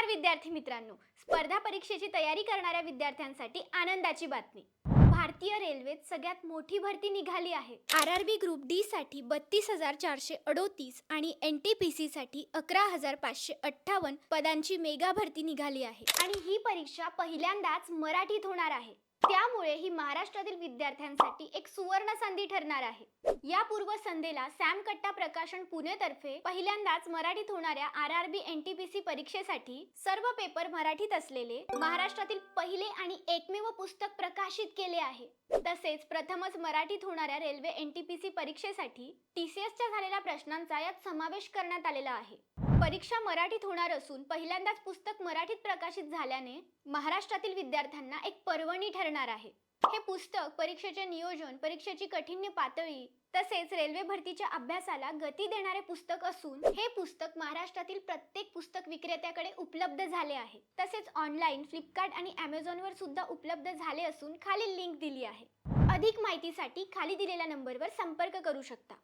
नमस्कार विद्यार्थी मित्रांनो, स्पर्धा परीक्षेची तयारी करणाऱ्या विद्यार्थ्यांसाठी आनंदाची बातमी. भारतीय रेल्वेत सगळ्यात मोठी भरती निघाली आहे. आरआरबी ग्रुप डी साठी 32,438 आणि एनटीपीसी साठी 11,558 पदांची मेगा भरती निघाली आहे आणि ही परीक्षा पहिल्यांदाच मराठीत होणार आहे. त्यामुळे ही महाराष्ट्रातील विद्यार्थ्यांसाठी एक सुवर्ण संधी ठरणार आहे. या पूर्वसंध्येला सॅम कट्टा प्रकाशन पुणे तर्फे पहिल्यांदाच मराठीत होणाऱ्या आरआरबी एनटीपीसी परीक्षेसाठी सर्व पेपर मराठीत असलेले महाराष्ट्रातील पहिले आणि एकमेव पुस्तक प्रकाशित केले आहे. तसेच प्रथमच मराठीत होणाऱ्या रेल्वे एनटीपीसी परीक्षेसाठी टीसीएसच्या झालेल्या प्रश्नांचा यात समावेश करण्यात आलेला आहे. परीक्षा मराठीत होणार असून पहिल्यांदाच पुस्तक मराठीत प्रकाशित झाल्याने महाराष्ट्रातील विद्यार्थ्यांना एक पर्वणी ठरणार आहे. हे पुस्तक परीक्षेचे नियोजन, परीक्षेची कठीण्य पातळी तसेच रेल्वे भरतीच्या अभ्यासाला गती देणारे पुस्तक असून हे पुस्तक महाराष्ट्रातील प्रत्येक पुस्तक विक्रेत्याकडे उपलब्ध झाले आहे. तसेच ऑनलाईन फ्लिपकार्ट आणि ॲमेझॉनवर सुद्धा उपलब्ध झाले असून खाली लिंक दिली आहे. अधिक माहितीसाठी खाली दिलेल्या नंबरवर संपर्क करू शकता.